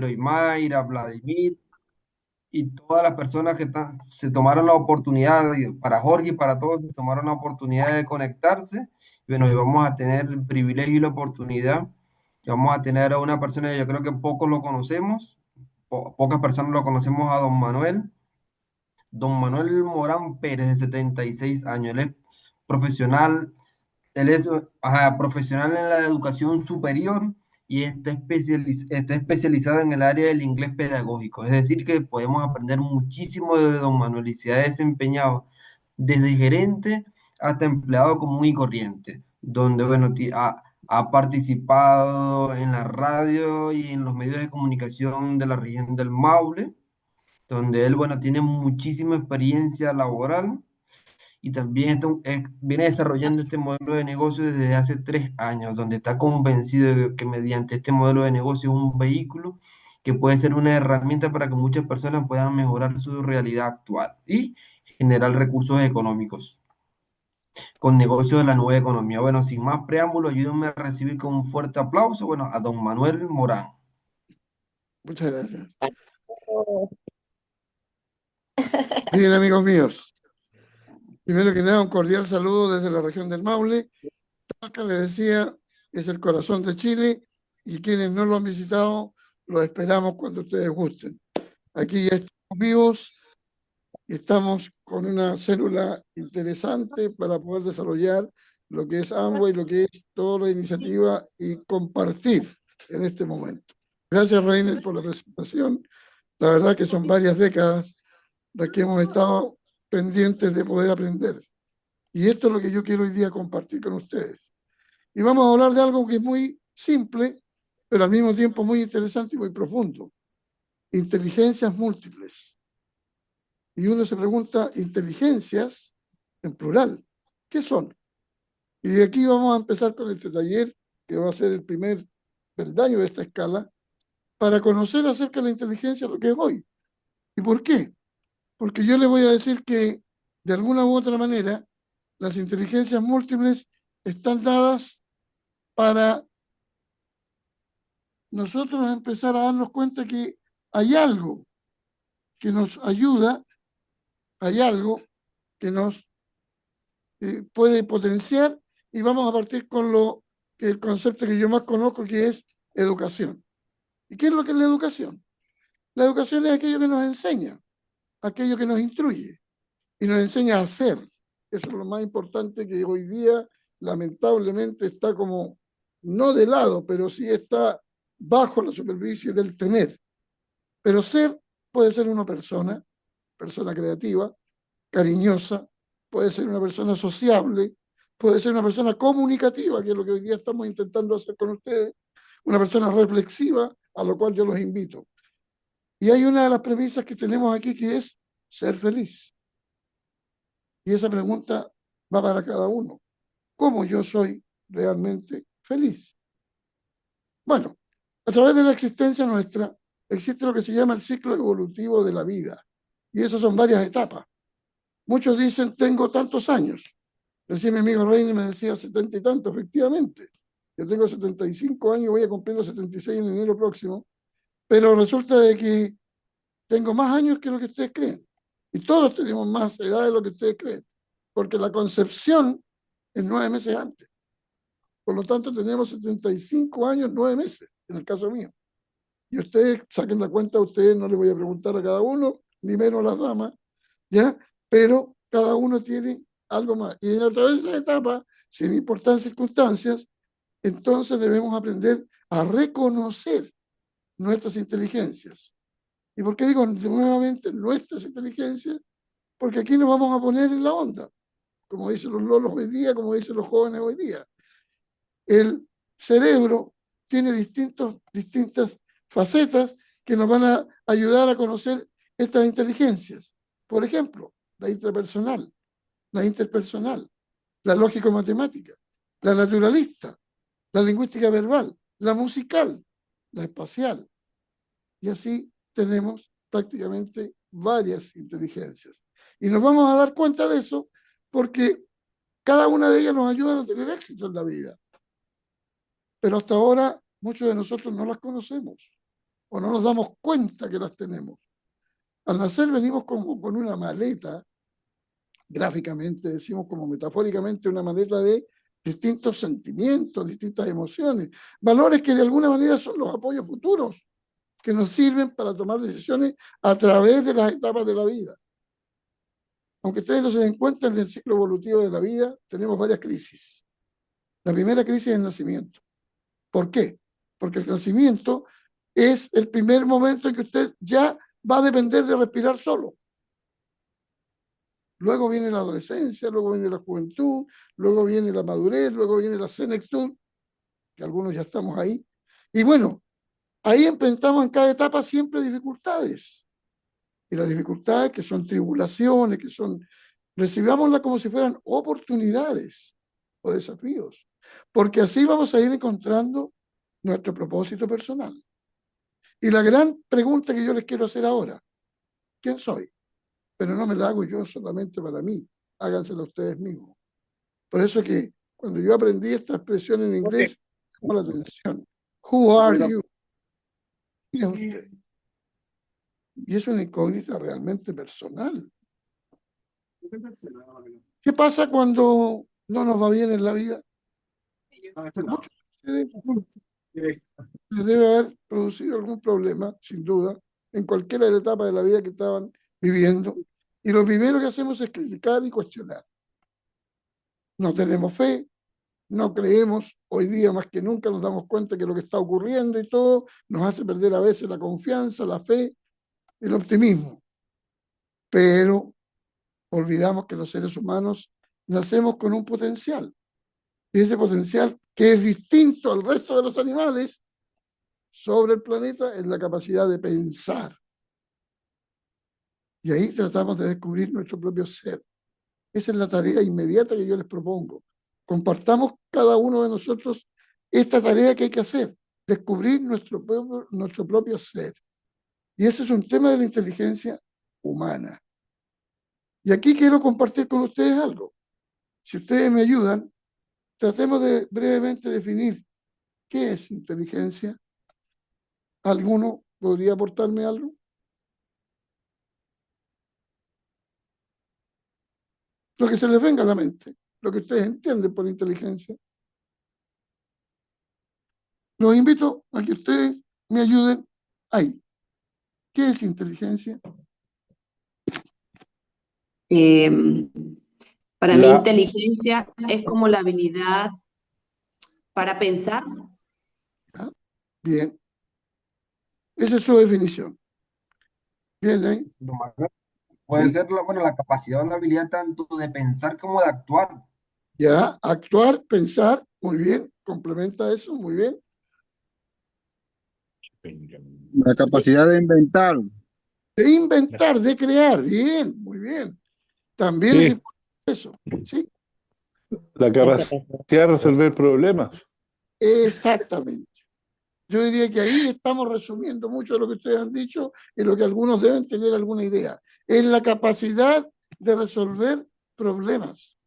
Alejandro y Mayra, Vladimir y todas las personas que se tomaron la oportunidad, para Jorge y para todos, se tomaron la oportunidad de conectarse. Y bueno, y vamos a tener el privilegio y la oportunidad. Y vamos a tener a una persona que yo creo que pocos lo conocemos, pocas personas lo conocemos, a don Manuel. Don Manuel Morán Pérez, de 76 años. Él es profesional, él es profesional en la educación superior y está especializado en el área del inglés pedagógico. Es decir, que podemos aprender muchísimo de don Manuel y se ha desempeñado desde gerente hasta empleado común y corriente, donde bueno, ha participado en la radio y en los medios de comunicación de la región del Maule, donde él, bueno, tiene muchísima experiencia laboral y también viene desarrollando este modelo de negocio desde hace 3 años, donde está convencido de que mediante este modelo de negocio es un vehículo que puede ser una herramienta para que muchas personas puedan mejorar su realidad actual y generar recursos económicos con negocios de la nueva economía. Bueno, sin más preámbulo, ayúdenme a recibir con un fuerte aplauso, bueno, a don Manuel Morán. Muchas gracias. Oh. Bien, amigos míos, primero que nada, un cordial saludo desde la región del Maule. Talca, le decía, es el corazón de Chile y quienes no lo han visitado, lo esperamos cuando ustedes gusten. Aquí ya estamos vivos y estamos con una célula interesante para poder desarrollar lo que es Amway, lo que es toda la iniciativa y compartir en este momento. Gracias, Reiner, por la presentación. La verdad que son varias décadas las que hemos estado pendientes de poder aprender. Y esto es lo que yo quiero hoy día compartir con ustedes. Y vamos a hablar de algo que es muy simple, pero al mismo tiempo muy interesante y muy profundo. Inteligencias múltiples. Y uno se pregunta, inteligencias en plural, ¿qué son? Y de aquí vamos a empezar con este taller, que va a ser el primer peldaño de esta escala, para conocer acerca de la inteligencia, lo que es hoy. ¿Y por qué? Porque yo le voy a decir que, de alguna u otra manera, las inteligencias múltiples están dadas para nosotros empezar a darnos cuenta que hay algo que nos ayuda, hay algo que nos puede potenciar y vamos a partir con lo que el concepto que yo más conozco, que es educación. ¿Y qué es lo que es la educación? La educación es aquello que nos enseña, aquello que nos instruye y nos enseña a hacer. Eso es lo más importante, que hoy día lamentablemente está como, no de lado, pero sí está bajo la superficie del tener. Pero ser puede ser una persona, persona creativa, cariñosa, puede ser una persona sociable, puede ser una persona comunicativa, que es lo que hoy día estamos intentando hacer con ustedes, una persona reflexiva, a lo cual yo los invito. Y hay una de las premisas que tenemos aquí, que es ser feliz. Y esa pregunta va para cada uno. ¿Cómo yo soy realmente feliz? Bueno, a través de la existencia nuestra existe lo que se llama el ciclo evolutivo de la vida. Y esas son varias etapas. Muchos dicen, tengo tantos años. Recién mi amigo Reini me decía 70 y tanto, efectivamente. Yo tengo 75 años, voy a cumplir los 76 en enero próximo, pero resulta de que tengo más años que lo que ustedes creen. Y todos tenemos más edad de lo que ustedes creen, porque la concepción es 9 meses antes. Por lo tanto, tenemos 75 años, 9 meses, en el caso mío. Y ustedes saquen la cuenta, a ustedes no les voy a preguntar a cada uno, ni menos las damas, ¿ya? Pero cada uno tiene algo más. Y a través de esa etapa, sin importar circunstancias, entonces debemos aprender a reconocer nuestras inteligencias. ¿Y por qué digo nuevamente nuestras inteligencias? Porque aquí nos vamos a poner en la onda, como dicen los lolos hoy día, como dicen los jóvenes hoy día. El cerebro tiene distintas facetas que nos van a ayudar a conocer estas inteligencias. Por ejemplo, la intrapersonal, la interpersonal, la lógico-matemática, la naturalista, la lingüística verbal, la musical, la espacial. Y así tenemos prácticamente varias inteligencias. Y nos vamos a dar cuenta de eso porque cada una de ellas nos ayuda a tener éxito en la vida. Pero hasta ahora muchos de nosotros no las conocemos. o no nos damos cuenta que las tenemos. Al nacer venimos como con una maleta, gráficamente decimos como metafóricamente, una maleta de distintos sentimientos, distintas emociones, valores que de alguna manera son los apoyos futuros que nos sirven para tomar decisiones a través de las etapas de la vida. Aunque ustedes no se den cuenta, en el ciclo evolutivo de la vida tenemos varias crisis. La primera crisis es el nacimiento. ¿Por qué? Porque el nacimiento es el primer momento en que usted ya va a depender de respirar solo. Luego viene la adolescencia, luego viene la juventud, luego viene la madurez, luego viene la senectud, que algunos ya estamos ahí. Y bueno, ahí enfrentamos en cada etapa siempre dificultades. Y las dificultades que son tribulaciones, que son, recibámoslas como si fueran oportunidades o desafíos, porque así vamos a ir encontrando nuestro propósito personal. Y la gran pregunta que yo les quiero hacer ahora, ¿quién soy? Pero no me la hago yo solamente para mí, hágansela ustedes mismos. Por eso que cuando yo aprendí esta expresión en inglés, me llamó la atención. Who are you? ¿Quién es usted? Y es una incógnita realmente personal. ¿Qué pasa cuando no nos va bien en la vida? A muchos de ustedes les debe haber producido algún problema, sin duda, en cualquiera de las etapas de la vida que estaban viviendo. Y lo primero que hacemos es criticar y cuestionar. No tenemos fe, no creemos, hoy día más que nunca nos damos cuenta que lo que está ocurriendo y todo nos hace perder a veces la confianza, la fe, el optimismo. Pero olvidamos que los seres humanos nacemos con un potencial. Y ese potencial, que es distinto al resto de los animales sobre el planeta, es la capacidad de pensar. Y ahí tratamos de descubrir nuestro propio ser. Esa es la tarea inmediata que yo les propongo. Compartamos cada uno de nosotros esta tarea que hay que hacer, descubrir nuestro propio ser. Y ese es un tema de la inteligencia humana. Y aquí quiero compartir con ustedes algo. Si ustedes me ayudan, tratemos de brevemente definir qué es inteligencia. ¿Alguno podría aportarme algo? Lo que se les venga a la mente, lo que ustedes entienden por inteligencia. Los invito a que ustedes me ayuden ahí. ¿Qué es inteligencia? Eh, para mí, La, inteligencia es como la habilidad para pensar. ¿Ya? Bien, esa es su definición. Bien, ¿eh? puede ¿Sí? ser bueno, la capacidad o la habilidad tanto de pensar como de actuar. Ya, actuar, pensar, muy bien, complementa eso, muy bien. La capacidad de inventar. De inventar, de crear, bien, muy bien. También es Sí, importante eso, ¿sí? la capacidad de resolver problemas. Exactamente. Yo diría que ahí estamos resumiendo mucho de lo que ustedes han dicho y lo que algunos deben tener alguna idea. Es la capacidad de resolver problemas,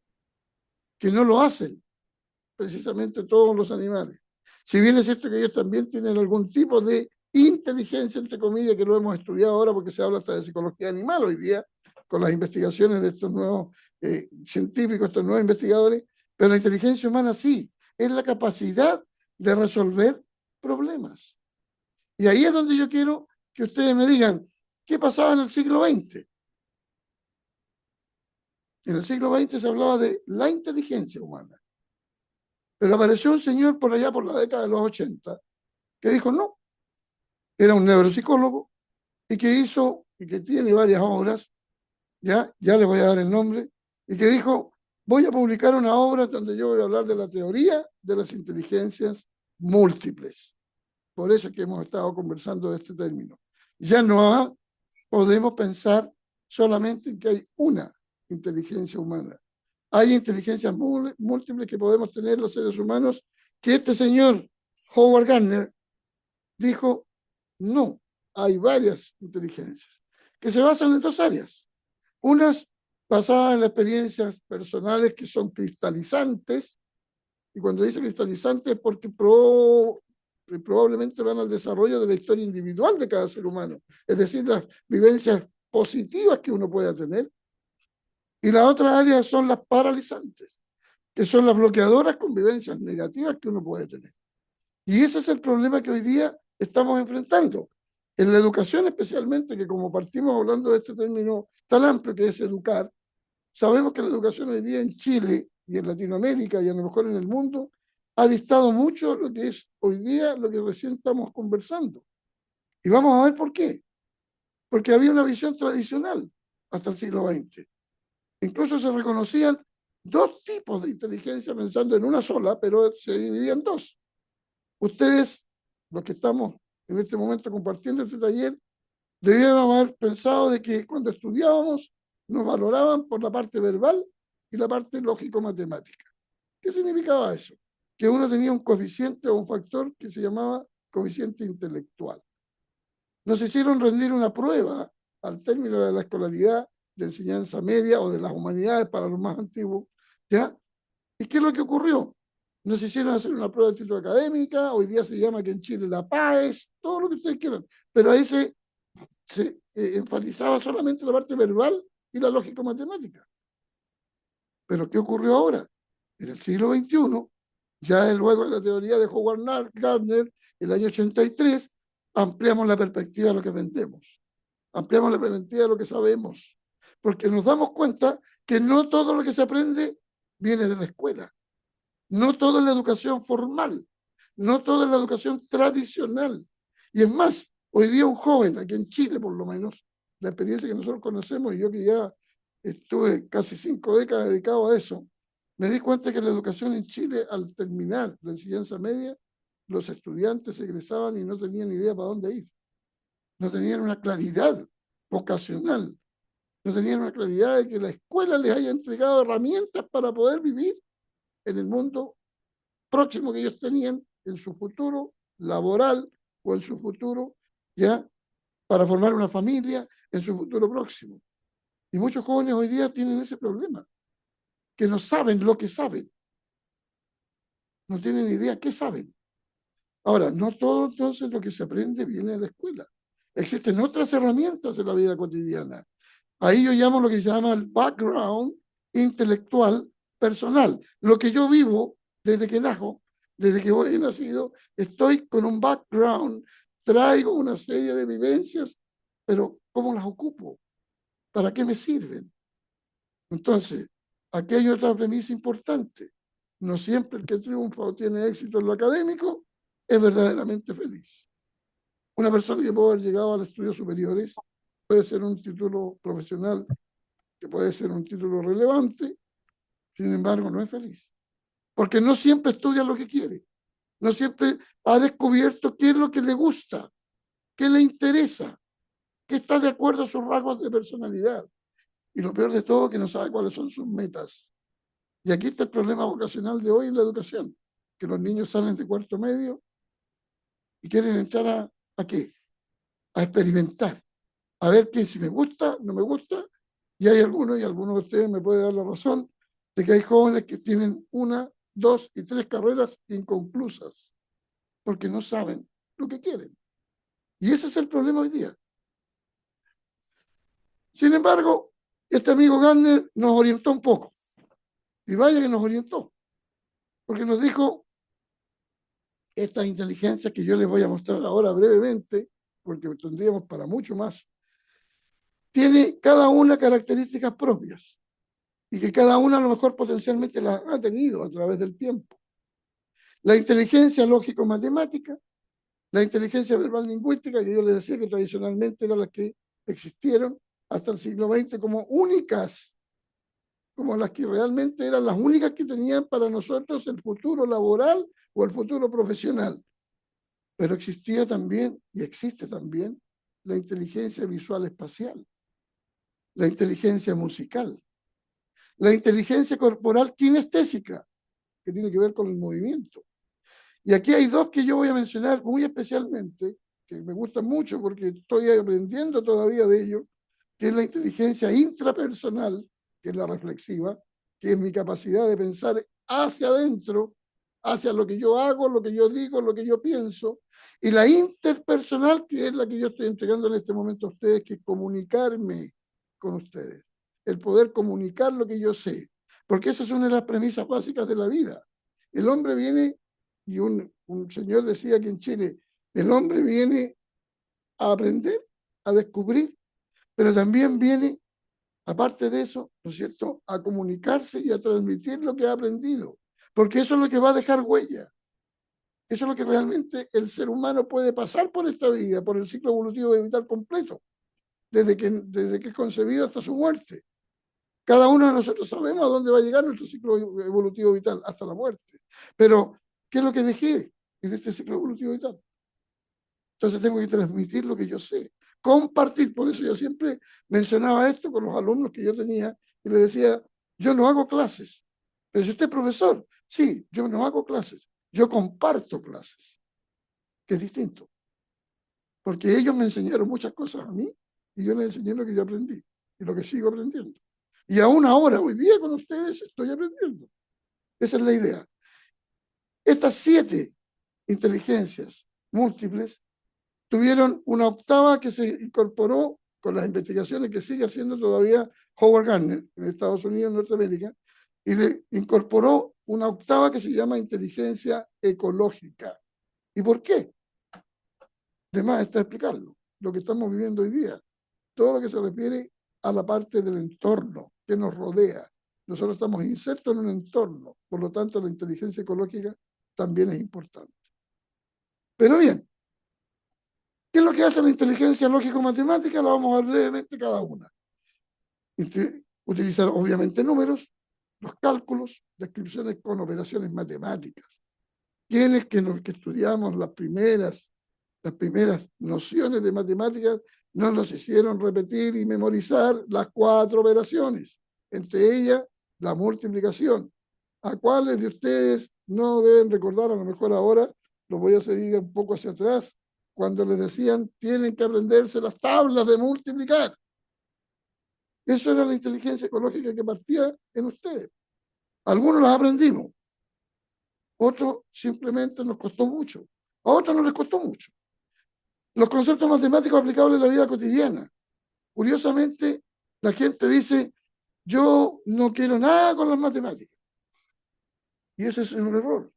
que no lo hacen precisamente todos los animales. Si bien es cierto que ellos también tienen algún tipo de inteligencia, entre comillas, que lo hemos estudiado ahora porque se habla hasta de psicología animal hoy día, con las investigaciones de estos nuevos científicos, estos nuevos investigadores, pero la inteligencia humana sí, es la capacidad de resolver problemas. Y ahí es donde yo quiero que ustedes me digan, ¿qué pasaba en el siglo XX? En el siglo XX se hablaba de la inteligencia humana. Pero apareció un señor por allá por la década de los 80 que dijo no, era un neuropsicólogo y que hizo, y que tiene varias obras, ya le voy a dar el nombre, y que dijo, voy a publicar una obra donde yo voy a hablar de la teoría de las inteligencias múltiples. Por eso es que hemos estado conversando de este término. Ya no podemos pensar solamente en que hay una inteligencia humana. Hay inteligencias múltiples que podemos tener los seres humanos, que este señor Howard Gardner dijo, no, hay varias inteligencias que se basan en dos áreas. Unas basadas en las experiencias personales que son cristalizantes, y cuando dice cristalizante es porque probablemente van al desarrollo de la historia individual de cada ser humano, es decir, las vivencias positivas que uno pueda tener. Y la otra área son las paralizantes, que son las bloqueadoras con vivencias negativas que uno puede tener. Y ese es el problema que hoy día estamos enfrentando. En la educación especialmente, que como partimos hablando de este término tan amplio que es educar, sabemos que la educación hoy día en Chile y en Latinoamérica y a lo mejor en el mundo ha distado mucho lo que es hoy día lo que recién estamos conversando. Y vamos a ver por qué. Porque había una visión tradicional hasta el siglo XX. Incluso se reconocían dos tipos de inteligencia pensando en una sola, pero se dividían en dos. Ustedes, los que estamos en este momento compartiendo este taller, debíamos haber pensado de que cuando estudiábamos nos valoraban por la parte verbal y la parte lógico-matemática. ¿Qué significaba eso? Que uno tenía un coeficiente o un factor que se llamaba coeficiente intelectual. Nos hicieron rendir una prueba al término de la escolaridad de enseñanza media o de las humanidades para los más antiguos, ¿ya? ¿Y qué es lo que ocurrió? Nos hicieron hacer una prueba de título académica, hoy día se llama que en Chile la PAES, todo lo que ustedes quieran, pero ahí se enfatizaba solamente la parte verbal y la lógico-matemática. Pero ¿qué ocurrió ahora? En el siglo XXI, ya luego de la teoría de Howard Gardner, el año 83, ampliamos la perspectiva de lo que aprendemos, ampliamos la perspectiva de lo que sabemos, porque nos damos cuenta que no todo lo que se aprende viene de la escuela, no todo es la educación formal, no todo es la educación tradicional. Y es más, hoy día un joven, aquí en Chile por lo menos, la experiencia que nosotros conocemos, y yo que ya estuve casi 5 décadas dedicado a eso, me di cuenta que la educación en Chile, al terminar la enseñanza media, los estudiantes egresaban y no tenían idea para dónde ir. No tenían una claridad vocacional, no tenían una claridad de que la escuela les haya entregado herramientas para poder vivir en el mundo próximo que ellos tenían en su futuro laboral o en su futuro ya para formar una familia en su futuro próximo. Y muchos jóvenes hoy día tienen ese problema, que no saben lo que saben, no tienen idea qué saben. Ahora, no todo entonces lo que se aprende viene de la escuela. Existen otras herramientas en la vida cotidiana. Ahí yo llamo lo que se llama el background intelectual personal. Lo que yo vivo desde que najo, desde que he nacido, estoy con un background, traigo una serie de vivencias, pero ¿cómo las ocupo? ¿Para qué me sirven? Entonces, aquí hay otra premisa importante. No siempre el que triunfa o tiene éxito en lo académico es verdaderamente feliz. Una persona que puede haber llegado a los estudios superiores puede ser un título profesional, que puede ser un título relevante, sin embargo no es feliz. Porque no siempre estudia lo que quiere, no siempre ha descubierto qué es lo que le gusta, qué le interesa, qué está de acuerdo a sus rasgos de personalidad. Y lo peor de todo, que no sabe cuáles son sus metas. Y aquí está el problema vocacional de hoy en la educación, que los niños salen de cuarto medio y quieren entrar ¿a qué? A experimentar, a ver qué si me gusta, no me gusta, y hay algunos, y algunos de ustedes me pueden dar la razón, de que hay jóvenes que tienen 1, 2 y 3 carreras inconclusas, porque no saben lo que quieren. Y ese es el problema hoy día. Sin embargo, este amigo Gardner nos orientó un poco, y vaya que nos orientó, porque nos dijo estas inteligencias que yo les voy a mostrar ahora brevemente, porque tendríamos para mucho más, tiene cada una características propias y que cada una a lo mejor potencialmente las ha tenido a través del tiempo. La inteligencia lógico-matemática, la inteligencia verbal lingüística, que yo les decía que tradicionalmente eran las que existieron hasta el siglo XX como únicas, como las que realmente eran las únicas que tenían para nosotros el futuro laboral o el futuro profesional. Pero existía también, y existe también, la inteligencia visual espacial, la inteligencia musical, la inteligencia corporal kinestésica, que tiene que ver con el movimiento. Y aquí hay dos que yo voy a mencionar muy especialmente, que me gustan mucho porque estoy aprendiendo todavía de ello, que es la inteligencia intrapersonal, que es la reflexiva, que es mi capacidad de pensar hacia adentro hacia lo que yo hago, lo que yo digo, lo que yo pienso, y la interpersonal, que es la que yo estoy entregando en este momento a ustedes, que es comunicarme con ustedes, el poder comunicar lo que yo sé, porque esa es una de las premisas básicas de la vida. El hombre viene, y un señor decía aquí en Chile, el hombre viene a aprender, a descubrir, pero también viene, aparte de eso, ¿no es cierto?, a comunicarse y a transmitir lo que ha aprendido, porque eso es lo que va a dejar huella. Eso es lo que realmente el ser humano puede pasar por esta vida, por el ciclo evolutivo vital completo, desde que es concebido hasta su muerte. Cada uno de nosotros sabemos a dónde va a llegar nuestro ciclo evolutivo vital, hasta la muerte. Pero, ¿qué es lo que dejé en este ciclo evolutivo vital? Entonces tengo que transmitir lo que yo sé, compartir. Por eso yo siempre mencionaba esto con los alumnos que yo tenía y les decía, yo no hago clases, pero si usted es profesor, sí, yo no hago clases, yo comparto clases, que es distinto. Porque ellos me enseñaron muchas cosas a mí y yo les enseñé lo que yo aprendí y lo que sigo aprendiendo. Y aún ahora, hoy día con ustedes, estoy aprendiendo. Esa es la idea. Estas 7 inteligencias múltiples tuvieron una octava que se incorporó con las investigaciones que sigue haciendo todavía Howard Gardner en Estados Unidos, en Norteamérica, y le incorporó una octava que se llama inteligencia ecológica. ¿Y por qué? De más está explicarlo, lo que estamos viviendo hoy día, todo lo que se refiere a la parte del entorno que nos rodea. Nosotros estamos insertos en un entorno, por lo tanto la inteligencia ecológica también es importante. Pero bien, ¿qué es lo que hace la inteligencia lógico-matemática? Lo vamos a ver brevemente cada una. Utilizar obviamente números, los cálculos, descripciones con operaciones matemáticas. Quienes que estudiamos las primeras nociones de matemáticas nos los hicieron repetir y memorizar las 4 operaciones, entre ellas la multiplicación. ¿A cuáles de ustedes no deben recordar? A lo mejor ahora lo voy a seguir un poco hacia atrás, cuando les decían tienen que aprenderse las tablas de multiplicar. Eso era la inteligencia ecológica que partía en ustedes. Algunos las aprendimos, otros simplemente nos costó mucho, a otros no les costó mucho. Los conceptos matemáticos aplicables en la vida cotidiana. Curiosamente, la gente dice, yo no quiero nada con las matemáticas. Y ese es un error,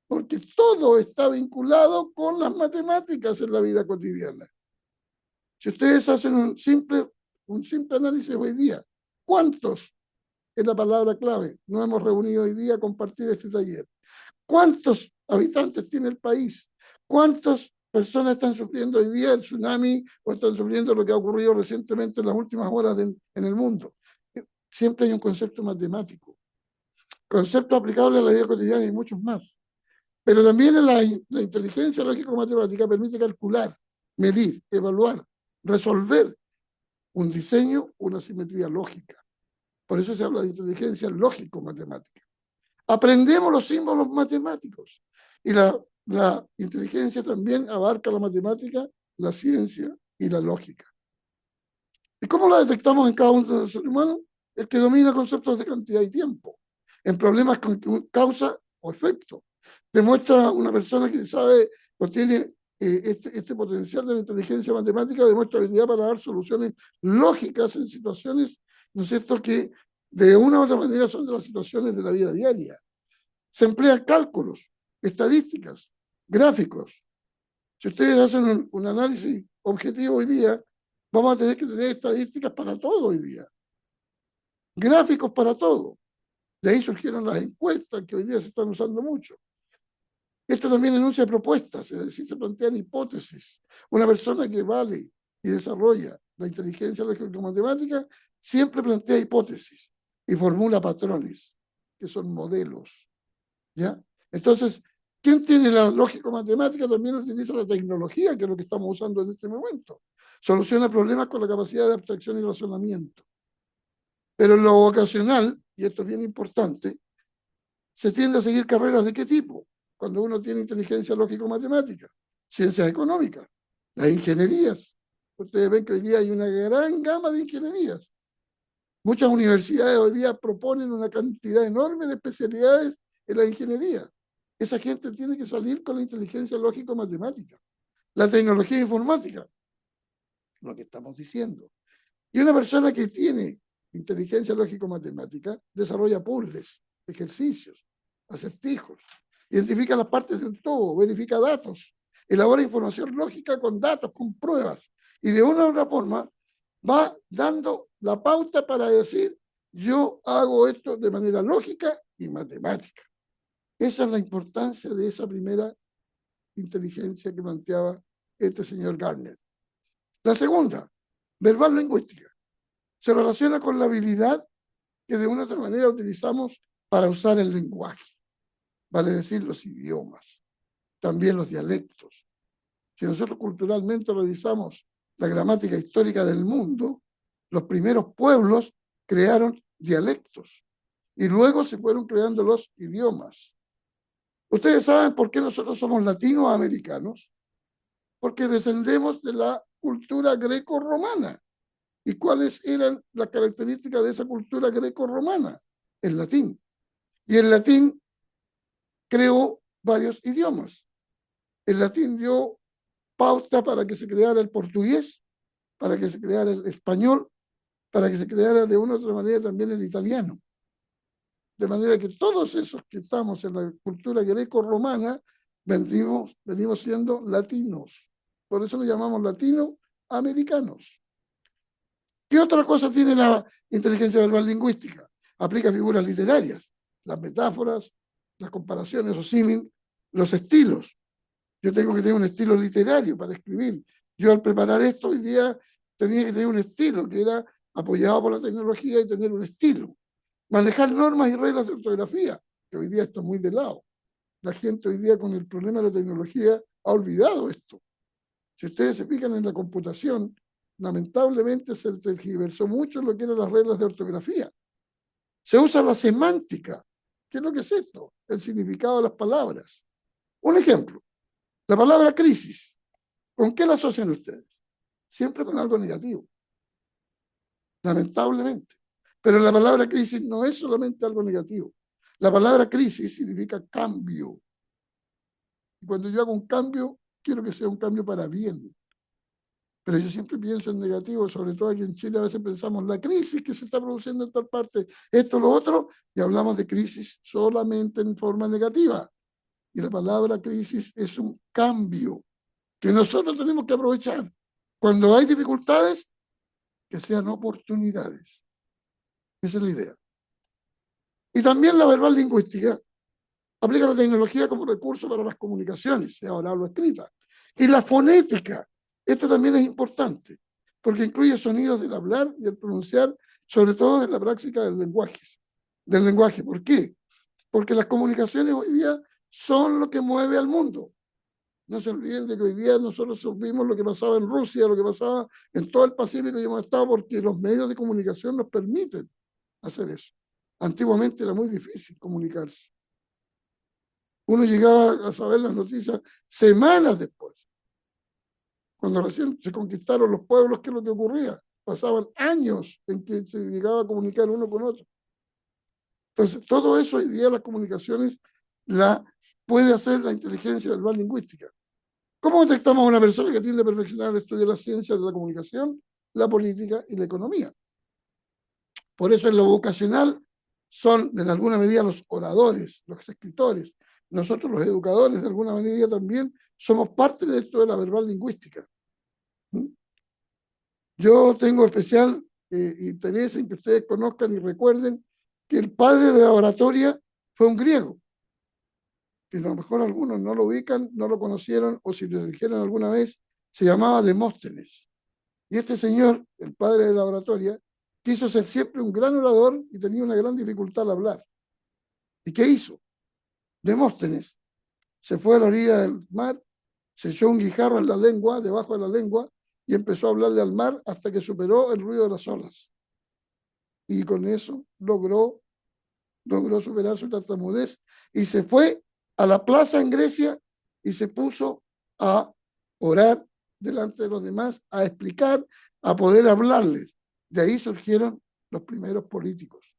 porque todo está vinculado con las matemáticas en la vida cotidiana. Si ustedes hacen un simple análisis hoy día, ¿cuántos, es la palabra clave, nos hemos reunido hoy día a compartir este taller? ¿Cuántos habitantes tiene el país? ¿Cuántas personas están sufriendo hoy día el tsunami o están sufriendo lo que ha ocurrido recientemente en las últimas horas en el mundo? Siempre hay un concepto matemático, concepto aplicable a la vida cotidiana y muchos más. Pero también la inteligencia lógico-matemática permite calcular, medir, evaluar, resolver un diseño, una simetría lógica. Por eso se habla de inteligencia lógico-matemática. Aprendemos los símbolos matemáticos y la inteligencia también abarca la matemática, la ciencia y la lógica. ¿Y cómo la detectamos en cada uno de los seres humanos? El que domina conceptos de cantidad y tiempo, en problemas con causa o efecto. Demuestra una persona que sabe o tiene este potencial de la inteligencia matemática, demuestra habilidad para dar soluciones lógicas en situaciones, ¿no es cierto?, que de una u otra manera son de las situaciones de la vida diaria. Se emplean cálculos, estadísticas, gráficos. Si ustedes hacen un análisis objetivo hoy día, vamos a tener que tener estadísticas para todo hoy día. Gráficos para todo. De ahí surgieron las encuestas que hoy día se están usando mucho. Esto también enuncia propuestas, es decir, se plantean hipótesis. Una persona que vale y desarrolla la inteligencia lógico-matemática siempre plantea hipótesis y formula patrones, que son modelos. ¿Ya? Entonces, ¿quién tiene la lógico-matemática? También utiliza la tecnología, que es lo que estamos usando en este momento. Soluciona problemas con la capacidad de abstracción y razonamiento. Pero en lo vocacional, y esto es bien importante, se tiende a seguir carreras de qué tipo? Cuando uno tiene inteligencia lógico-matemática, ciencias económicas, las ingenierías. Ustedes ven que hoy día hay una gran gama de ingenierías. Muchas universidades hoy día proponen una cantidad enorme de especialidades en la ingeniería. esa gente tiene que salir con la inteligencia lógico-matemática, la tecnología informática, lo que estamos diciendo. Y una persona que tiene inteligencia lógico-matemática desarrolla puzzles, ejercicios, acertijos, identifica las partes de un todo, verifica datos, elabora información lógica con datos, con pruebas, y de una u otra forma va dando la pauta para decir, yo hago esto de manera lógica y matemática. Esa es la importancia de esa primera inteligencia que planteaba este señor Gardner. La segunda, verbal lingüística, se relaciona con la habilidad que de una u otra manera utilizamos para usar el lenguaje, vale decir los idiomas, también los dialectos. Si nosotros culturalmente revisamos la gramática histórica del mundo, los primeros pueblos crearon dialectos y luego se fueron creando los idiomas. ¿Ustedes saben por qué nosotros somos latinoamericanos? Porque descendemos de la cultura greco-romana. ¿Y cuáles eran las características de esa cultura greco-romana? El latín. Y el latín creó varios idiomas. El latín dio pauta para que se creara el portugués, para que se creara el español, para que se creara de una u otra manera también el italiano. De manera que todos esos que estamos en la cultura greco-romana venimos siendo latinos. Por eso nos llamamos latinoamericanos. ¿Qué otra cosa tiene la inteligencia verbal lingüística? Aplica figuras literarias, las metáforas, las comparaciones o símil, los estilos. Yo tengo que tener un estilo literario para escribir. Yo al preparar esto hoy día tenía que tener un estilo que era apoyado por la tecnología y tener un estilo. Manejar normas y reglas de ortografía, que hoy día está muy de lado. La gente hoy día con el problema de la tecnología ha olvidado esto. Si ustedes se fijan en la computación, lamentablemente se tergiversó mucho lo que eran las reglas de ortografía. Se usa la semántica. ¿Qué es lo que es esto? El significado de las palabras. Un ejemplo, la palabra crisis. ¿Con qué la asocian ustedes? Siempre con algo negativo. Lamentablemente. Pero la palabra crisis no es solamente algo negativo. La palabra crisis significa cambio. Y cuando yo hago un cambio, quiero que sea un cambio para bien. Pero yo siempre pienso en negativo, sobre todo aquí en Chile a veces pensamos la crisis que se está produciendo en tal parte, esto, lo otro, y hablamos de crisis solamente en forma negativa. Y la palabra crisis es un cambio que nosotros tenemos que aprovechar. Cuando hay dificultades, que sean oportunidades. Esa es la idea. Y también la verbal lingüística aplica la tecnología como recurso para las comunicaciones, sea oral o escrita. Y la fonética, esto también es importante, porque incluye sonidos del hablar y el pronunciar, sobre todo en la práctica del lenguaje. ¿Por qué? Porque las comunicaciones hoy día son lo que mueve al mundo. No se olviden de que hoy día nosotros supimos lo que pasaba en Rusia, lo que pasaba en todo el Pacífico y hemos estado porque los medios de comunicación nos permiten hacer eso. Antiguamente era muy difícil comunicarse. Uno llegaba a saber las noticias semanas después. Cuando recién se conquistaron los pueblos, ¿qué es lo que ocurría? Pasaban años en que se llegaba a comunicar uno con otro. Entonces, todo eso hoy día las comunicaciones la puede hacer la inteligencia verbal lingüística. ¿Cómo detectamos a una persona que tiende a perfeccionar el estudio de las ciencias de la comunicación, la política y la economía? Por eso en lo vocacional son en alguna medida los oradores, los escritores. Nosotros los educadores de alguna medida también somos parte de esto de la verbal lingüística. Yo tengo especial interés en que ustedes conozcan y recuerden que el padre de la oratoria fue un griego, que a lo mejor algunos no lo ubican, no lo conocieron, o si lo dijeron alguna vez, se llamaba Demóstenes. Y este señor, el padre de la oratoria, quiso ser siempre un gran orador y tenía una gran dificultad al hablar. ¿Y qué hizo? Demóstenes se fue a la orilla del mar, se echó un guijarro en la lengua, debajo de la lengua, y empezó a hablarle al mar hasta que superó el ruido de las olas. Y con eso logró superar su tartamudez y se fue a la plaza en Grecia y se puso a orar delante de los demás, a explicar, a poder hablarles. De ahí surgieron los primeros políticos.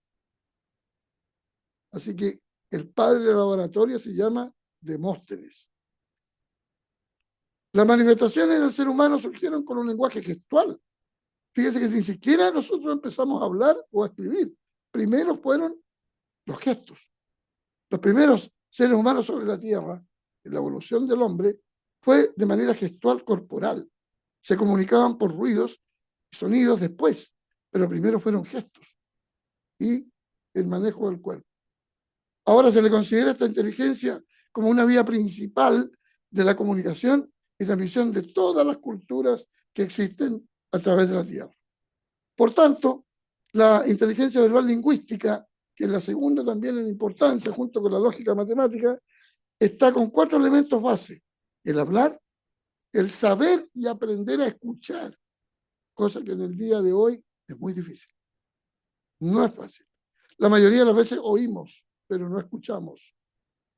Así que el padre de la oratoria se llama Demóstenes. Las manifestaciones en el ser humano surgieron con un lenguaje gestual. Fíjese que ni siquiera nosotros empezamos a hablar o a escribir. Primero fueron los gestos. Los primeros seres humanos sobre la Tierra, en la evolución del hombre, fue de manera gestual corporal. Se comunicaban por ruidos y sonidos después, pero primero fueron gestos y el manejo del cuerpo. Ahora se le considera esta inteligencia como una vía principal de la comunicación y transmisión de todas las culturas que existen a través de la Tierra. Por tanto, la inteligencia verbal lingüística, que es la segunda también en importancia, junto con la lógica matemática, está con 4 elementos base: el hablar, el saber y aprender a escuchar, cosa que en el día de hoy es muy difícil. No es fácil. La mayoría de las veces oímos, pero no escuchamos.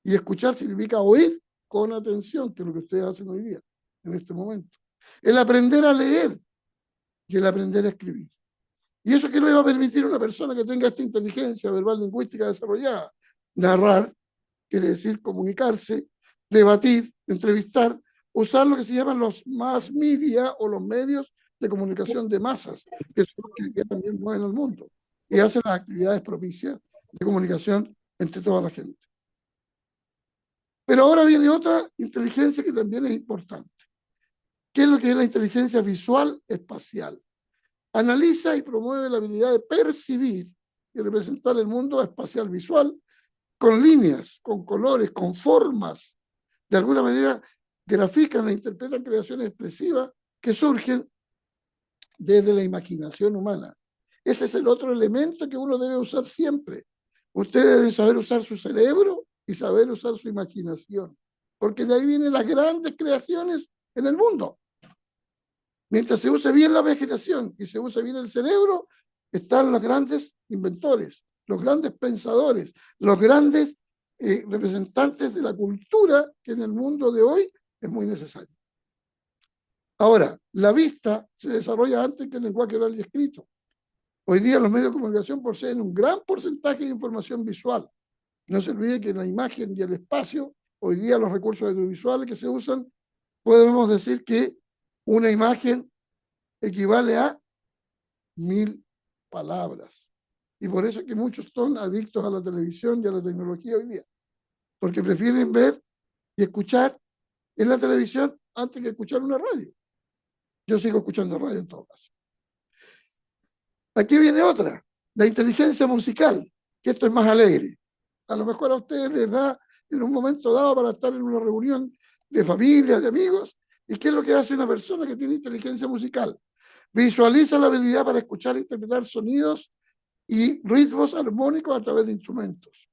Y escuchar significa oír con atención, que es lo que ustedes hacen hoy día, en este momento. El aprender a leer y el aprender a escribir. ¿Y eso qué le va a permitir a una persona que tenga esta inteligencia verbal lingüística desarrollada? Narrar, quiere decir comunicarse, debatir, entrevistar, usar lo que se llaman los mass media o los medios de comunicación de masas, que son los que también mueven al mundo y hacen las actividades propicias de comunicación entre toda la gente. Pero ahora viene otra inteligencia que también es importante. ¿Qué es lo que es la inteligencia visual espacial? Analiza y promueve la habilidad de percibir y representar el mundo espacial visual con líneas, con colores, con formas. De alguna manera grafican e interpretan creaciones expresivas que surgen desde la imaginación humana. Ese es el otro elemento que uno debe usar siempre. Usted debe saber usar su cerebro y saber usar su imaginación, porque de ahí vienen las grandes creaciones en el mundo. Mientras se use bien la imaginación y se use bien el cerebro, están los grandes inventores, los grandes pensadores, los grandes representantes de la cultura que en el mundo de hoy es muy necesario. Ahora, la vista se desarrolla antes que el lenguaje oral y escrito. Hoy día los medios de comunicación poseen un gran porcentaje de información visual. No se olvide que en la imagen y el espacio, hoy día los recursos audiovisuales que se usan, podemos decir que una imagen equivale a 1000 palabras. Y por eso es que muchos son adictos a la televisión y a la tecnología hoy día, porque prefieren ver y escuchar en la televisión antes que escuchar una radio. Yo sigo escuchando radio en todo caso. Aquí viene otra, la inteligencia musical, que esto es más alegre. A lo mejor a ustedes les da en un momento dado para estar en una reunión de familia, de amigos. ¿Y qué es lo que hace una persona que tiene inteligencia musical? Visualiza la habilidad para escuchar e interpretar sonidos y ritmos armónicos a través de instrumentos.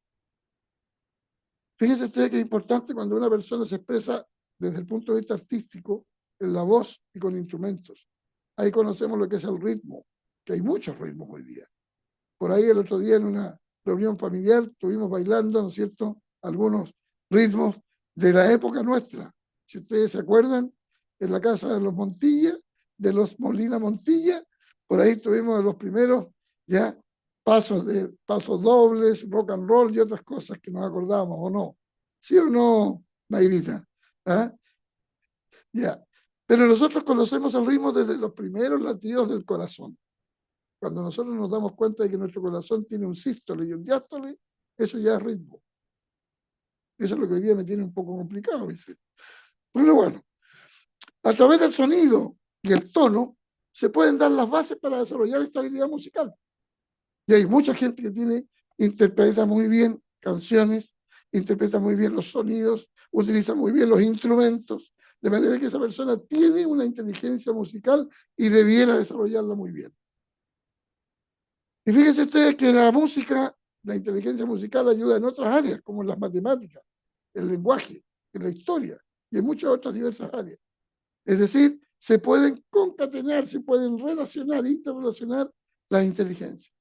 Fíjense ustedes que es importante cuando una persona se expresa desde el punto de vista artístico, en la voz y con instrumentos. Ahí conocemos lo que es el ritmo, que hay muchos ritmos hoy día. Por ahí el otro día en una reunión familiar estuvimos bailando, ¿no es cierto?, algunos ritmos de la época nuestra. Si ustedes se acuerdan, en la casa de los Montilla, de los Molina Montilla, por ahí tuvimos los primeros ya pasos dobles, rock and roll y otras cosas que nos acordábamos, ¿o no? ¿Sí o no, Mayrita? ¿Ah? Ya. Pero nosotros conocemos el ritmo desde los primeros latidos del corazón. Cuando nosotros nos damos cuenta de que nuestro corazón tiene un sístole y un diástole, eso ya es ritmo. Eso es lo que hoy día me tiene un poco complicado, ¿viste? Pero bueno, a través del sonido y el tono se pueden dar las bases para desarrollar esta habilidad musical. Y hay mucha gente que interpreta muy bien canciones, interpreta muy bien los sonidos, utiliza muy bien los instrumentos, de manera que esa persona tiene una inteligencia musical y debiera desarrollarla muy bien. Y fíjense ustedes que la música, la inteligencia musical ayuda en otras áreas, como en las matemáticas, el lenguaje, en la historia y en muchas otras diversas áreas. Es decir, se pueden concatenar, se pueden relacionar, interrelacionar las inteligencias.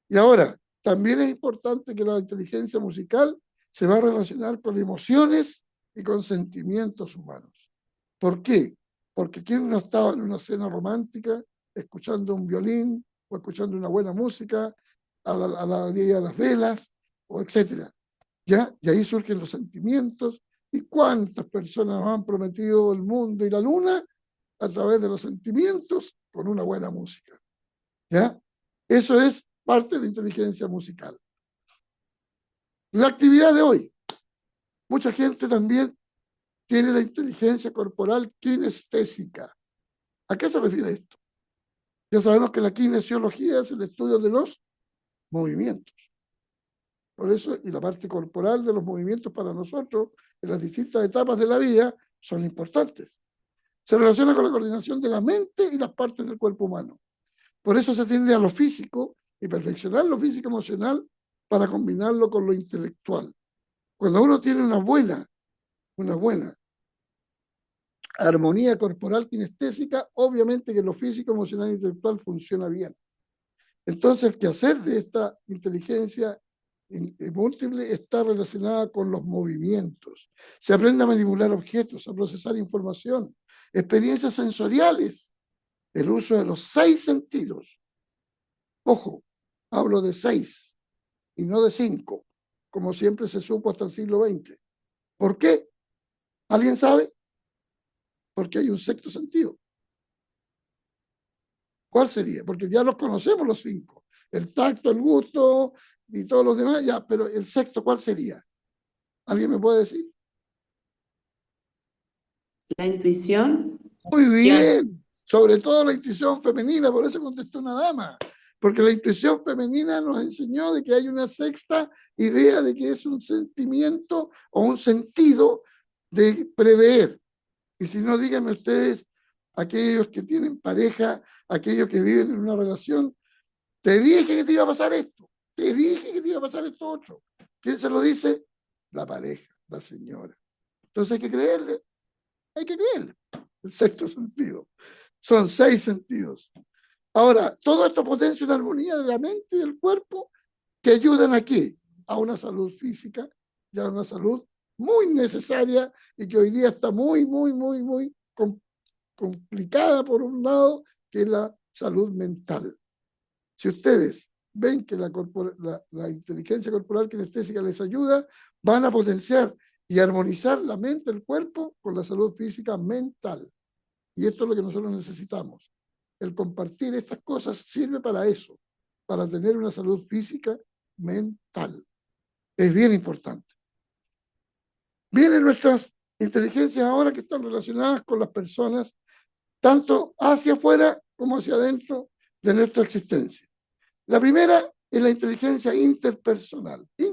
Y ahora, también es importante que la inteligencia musical se va a relacionar con emociones y con sentimientos humanos. ¿Por qué? Porque ¿quién no estaba en una cena romántica escuchando un violín o escuchando una buena música a la orilla de las velas, o etcétera? ¿ya? Y ahí surgen los sentimientos. ¿Y cuántas personas nos han prometido el mundo y la luna a través de los sentimientos con una buena música? ¿Ya? Eso es parte de la inteligencia musical. La actividad de hoy. Mucha gente también tiene la inteligencia corporal kinestésica. ¿A qué se refiere esto? Ya sabemos que la kinesiología es el estudio de los movimientos. Por eso, y la parte corporal de los movimientos para nosotros en las distintas etapas de la vida son importantes. Se relaciona con la coordinación de la mente y las partes del cuerpo humano. Por eso se tiende a lo físico y perfeccionar lo físico emocional para combinarlo con lo intelectual. Cuando uno tiene una buena armonía corporal kinestésica, obviamente que lo físico, emocional e intelectual funciona bien. Entonces, el quehacer de esta inteligencia múltiple está relacionada con los movimientos. Se aprende a manipular objetos, a procesar información, experiencias sensoriales, el uso de los 6 sentidos. Ojo, hablo de 6 y no de 5, como siempre se supo hasta el siglo XX. ¿Por qué? ¿Alguien sabe? Porque hay un sexto sentido. ¿Cuál sería? Porque ya los conocemos los 5. El tacto, el gusto y todos los demás, ya, pero el sexto, ¿cuál sería? ¿Alguien me puede decir? La intuición. Muy Ya. bien, sobre todo la intuición femenina, por eso contestó una dama, porque la intuición femenina nos enseñó de que hay una sexta idea de que es un sentimiento o un sentido de prever. Y si no, díganme ustedes, aquellos que tienen pareja, aquellos que viven en una relación, te dije que te iba a pasar esto, te dije que te iba a pasar esto otro. ¿Quién se lo dice? La pareja, la señora. Entonces hay que creerle, hay que creerle. El sexto sentido. Son 6 sentidos. Ahora, todo esto potencia una armonía de la mente y del cuerpo que ayudan a qué? A una salud física y a una salud muy necesaria y que hoy día está muy complicada por un lado, que es la salud mental. Si ustedes ven que la inteligencia corporal kinestésica les ayuda, van a potenciar y armonizar la mente, el cuerpo, con la salud física mental. Y esto es lo que nosotros necesitamos. El compartir estas cosas sirve para eso, para tener una salud física mental. Es bien importante. Vienen nuestras inteligencias ahora que están relacionadas con las personas, tanto hacia afuera como hacia adentro de nuestra existencia. La primera es la inteligencia intrapersonal. Y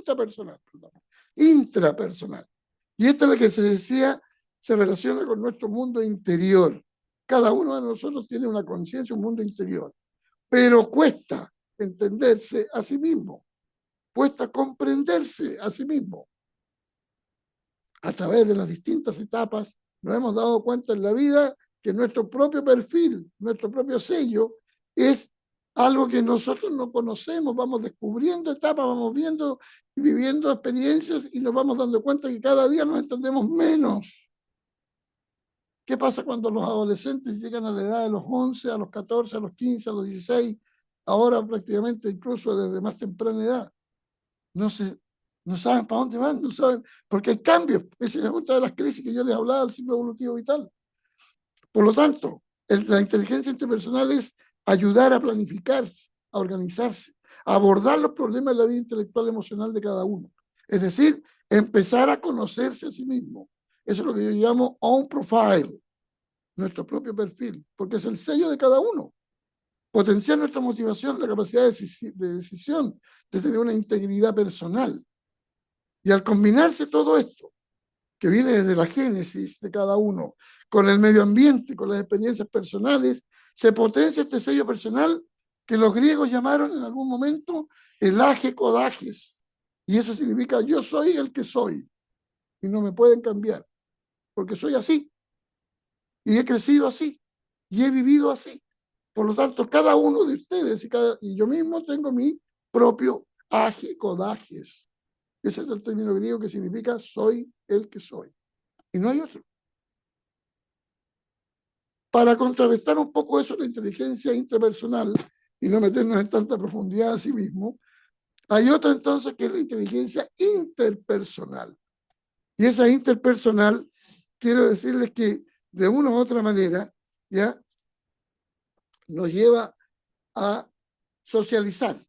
esta es la que se decía, se relaciona con nuestro mundo interior. Cada uno de nosotros tiene una conciencia, un mundo interior, pero cuesta entenderse a sí mismo, cuesta comprenderse a sí mismo. A través de las distintas etapas nos hemos dado cuenta en la vida que nuestro propio perfil, nuestro propio sello, es algo que nosotros no conocemos, vamos descubriendo etapas, vamos viendo y viviendo experiencias y nos vamos dando cuenta que cada día nos entendemos menos. ¿Qué pasa cuando los adolescentes llegan a la edad de los 11, a los 14, a los 15, a los 16, ahora prácticamente incluso desde más temprana edad? No saben para dónde van, no saben, porque hay cambios. Esa es otra de las crisis que yo les hablaba del ciclo evolutivo vital. Por lo tanto, la inteligencia interpersonal es ayudar a planificarse, a organizarse, a abordar los problemas de la vida intelectual y emocional de cada uno. Es decir, empezar a conocerse a sí mismo. Eso es lo que yo llamo own profile, nuestro propio perfil, porque es el sello de cada uno. Potenciar nuestra motivación, la capacidad de decisión, de tener una integridad personal. Y al combinarse todo esto, que viene desde la génesis de cada uno, con el medio ambiente, con las experiencias personales, se potencia este sello personal que los griegos llamaron en algún momento el age kodages. Y eso significa yo soy el que soy y no me pueden cambiar, porque soy así y he crecido así y he vivido así. Por lo tanto, cada uno de ustedes y yo mismo tengo mi propio age kodages. Ese es el término griego que significa soy el que soy. Y no hay otro. Para contrarrestar un poco eso, la inteligencia intrapersonal, y no meternos en tanta profundidad a sí mismo, Hay otra entonces que es la inteligencia interpersonal. Y esa interpersonal, quiero decirles que de una u otra manera, ya nos lleva a socializar,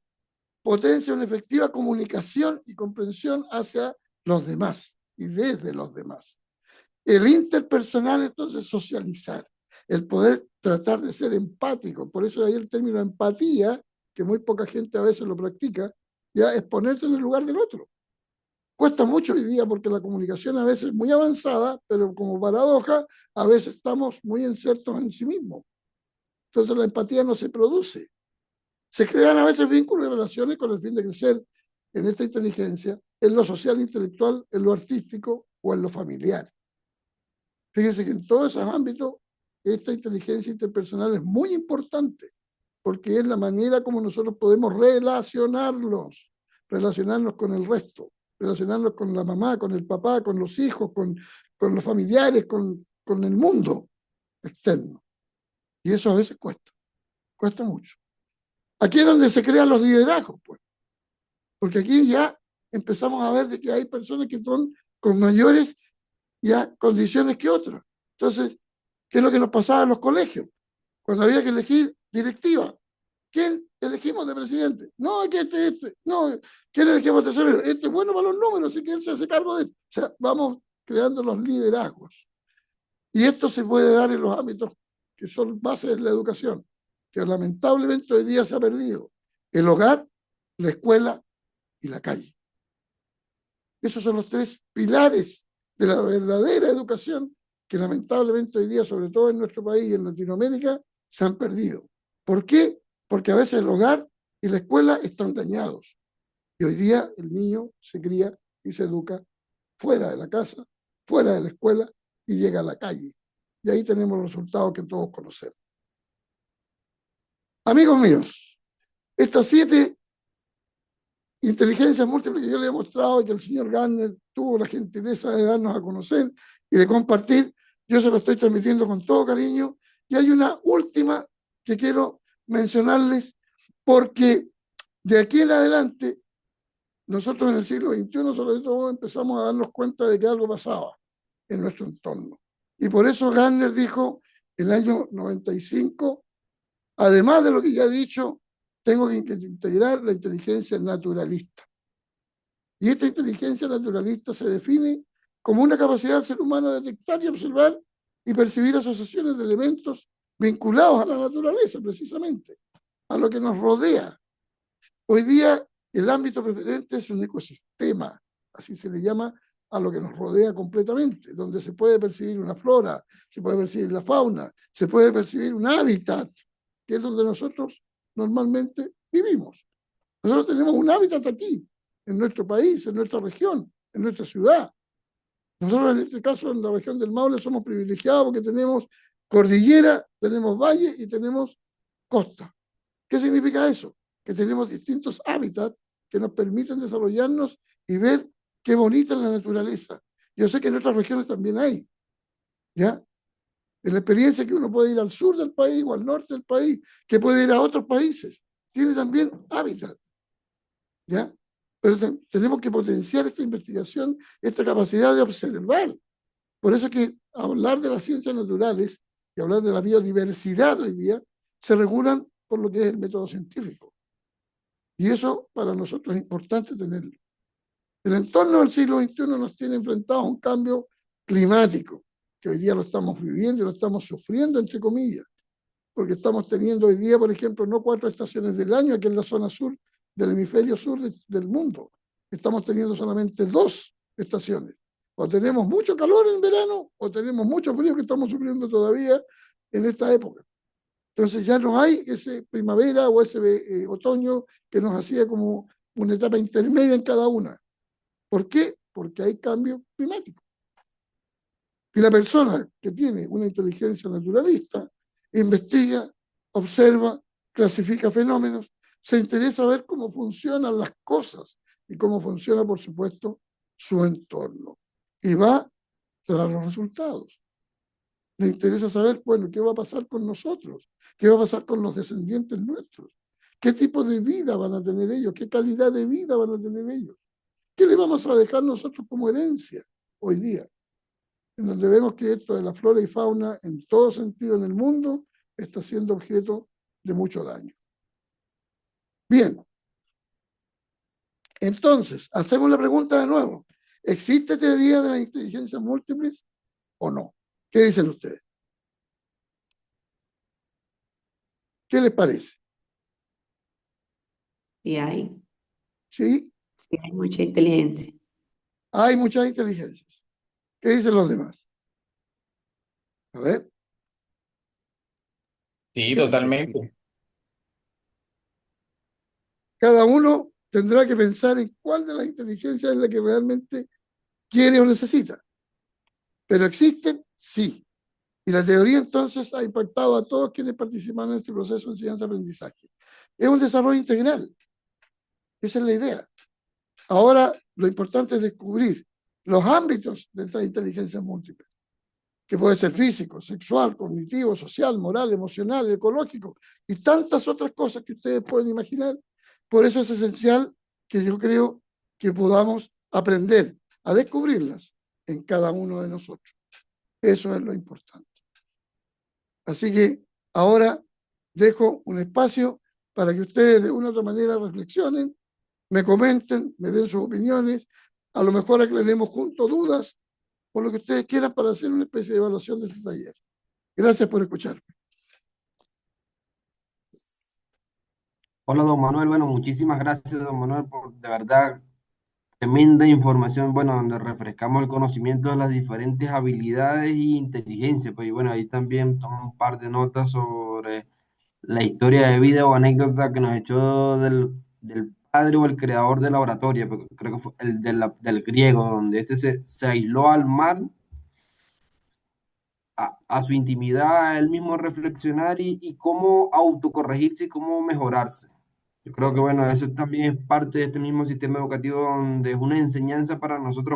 potencia una efectiva comunicación y comprensión hacia los demás y desde los demás. El interpersonal, entonces, socializar, el poder tratar de ser empático, por eso hay el término empatía, que muy poca gente a veces lo practica, ya es ponerse en el lugar del otro. Cuesta mucho hoy día porque la comunicación a veces es muy avanzada, pero como paradoja, a veces estamos muy insertos en sí mismos. Entonces la empatía no se produce. Se crean a veces vínculos y relaciones con el fin de crecer en esta inteligencia, en lo social, intelectual, en lo artístico o en lo familiar. Fíjense que en todos esos ámbitos esta inteligencia interpersonal es muy importante porque es la manera como nosotros podemos relacionarnos con el resto, relacionarnos con la mamá, con el papá, con los hijos, con los familiares, con el mundo externo. Y eso a veces cuesta mucho. Aquí es donde se crean los liderazgos, pues, porque aquí ya empezamos a ver de que hay personas que son con mayores ya condiciones que otras. Entonces, ¿qué es lo que nos pasaba en los colegios? Cuando había que elegir directiva, ¿quién elegimos de presidente? No, que no, ¿quién elegimos de tesorero? Este es bueno para los números, así que él se hace cargo de esto. O sea, vamos creando los liderazgos. Y esto se puede dar en los ámbitos que son bases de la educación, que lamentablemente hoy día se ha perdido. El hogar, la escuela y la calle. Esos son los tres pilares de la verdadera educación que lamentablemente hoy día, sobre todo en nuestro país y en Latinoamérica, se han perdido. ¿Por qué? Porque a veces el hogar y la escuela están dañados. Y hoy día el niño se cría y se educa fuera de la casa, fuera de la escuela y llega a la calle. Y ahí tenemos los resultados que todos conocemos. Amigos míos, estas 7 inteligencias múltiples que yo le he mostrado y que el señor Gardner tuvo la gentileza de darnos a conocer y de compartir, yo se lo estoy transmitiendo con todo cariño. Y hay una última que quiero mencionarles porque de aquí en adelante nosotros en el siglo XXI sobre todo empezamos a darnos cuenta de que algo pasaba en nuestro entorno. Y por eso Gardner dijo en el año 95, además de lo que ya he dicho, tengo que integrar la inteligencia naturalista. Y esta inteligencia naturalista se define como una capacidad del ser humano de detectar y observar y percibir asociaciones de elementos vinculados a la naturaleza, precisamente, a lo que nos rodea. Hoy día el ámbito preferente es un ecosistema, así se le llama a lo que nos rodea completamente, donde se puede percibir una flora, se puede percibir la fauna, se puede percibir un hábitat, que es donde nosotros normalmente vivimos. Nosotros tenemos un hábitat aquí, en nuestro país, en nuestra región, en nuestra ciudad. Nosotros en este caso, en la región del Maule, somos privilegiados porque tenemos cordillera, tenemos valle y tenemos costa. ¿Qué significa eso? Que tenemos distintos hábitats que nos permiten desarrollarnos y ver qué bonita es la naturaleza. Yo sé que en otras regiones también hay, ¿ya? En la experiencia que uno puede ir al sur del país o al norte del país, que puede ir a otros países, tiene también hábitat, ¿ya? Pero tenemos que potenciar esta investigación, esta capacidad de observar. Por eso es que hablar de las ciencias naturales y hablar de la biodiversidad hoy día se regulan por lo que es el método científico. Y eso para nosotros es importante tenerlo. El entorno del siglo XXI nos tiene enfrentados a un cambio climático, que hoy día lo estamos viviendo y lo estamos sufriendo, entre comillas, porque estamos teniendo hoy día, por ejemplo, no 4 estaciones del año aquí en la zona sur del hemisferio sur del mundo. Estamos teniendo solamente 2 estaciones. O tenemos mucho calor en verano o tenemos mucho frío que estamos sufriendo todavía en esta época. Entonces ya no hay ese primavera o ese otoño que nos hacía como una etapa intermedia en cada una. ¿Por qué? Porque hay cambio climático. Y la persona que tiene una inteligencia naturalista investiga, observa, clasifica fenómenos, se interesa a ver cómo funcionan las cosas y cómo funciona, por supuesto, su entorno. Y va tras los resultados. Le interesa saber, bueno, qué va a pasar con nosotros, qué va a pasar con los descendientes nuestros, ¿Qué tipo de vida van a tener ellos? ¿Qué calidad de vida van a tener ellos? ¿Qué le vamos a dejar nosotros como herencia hoy día? En donde vemos que esto de la flora y fauna, en todo sentido en el mundo, está siendo objeto de mucho daño. Bien, entonces, hacemos la pregunta de nuevo. ¿Existe teoría de las inteligencias múltiples o no? ¿Qué dicen ustedes? ¿Qué les parece? Y hay, Sí, sí hay mucha inteligencia. hay muchas inteligencias. ¿Qué dicen los demás? A ver, Sí, totalmente. cada uno tendrá que pensar en cuál de las inteligencias es la que realmente quiere o necesita. Pero existen, sí. Y la teoría entonces ha impactado a todos quienes participan en este proceso de enseñanza-aprendizaje. Es un desarrollo integral. Esa es la idea. Ahora lo importante es descubrir los ámbitos de esta inteligencia múltiple, que puede ser físico, sexual, cognitivo, social, moral, emocional, ecológico y tantas otras cosas que ustedes pueden imaginar. Por eso es esencial que yo creo que podamos aprender a descubrirlas en cada uno de nosotros. Eso es lo importante. Así que ahora dejo un espacio para que ustedes de una u otra manera reflexionen, me comenten, me den sus opiniones, a lo mejor aclaremos juntos dudas o lo que ustedes quieran para hacer una especie de evaluación de este taller. Gracias por escucharme. Hola, don Manuel. Bueno, muchísimas gracias, don Manuel, por de verdad tremenda información, bueno, donde refrescamos el conocimiento de las diferentes habilidades y inteligencia. Pues y bueno, ahí también tomo un par de notas sobre la historia de vida o anécdota que nos echó del padre o el creador de la oratoria, porque creo que fue el del griego, donde este se aisló al mar, a su intimidad, a él mismo reflexionar y cómo autocorregirse y cómo mejorarse. Yo creo que bueno, eso también es parte de este mismo sistema educativo donde es una enseñanza para nosotros mismos.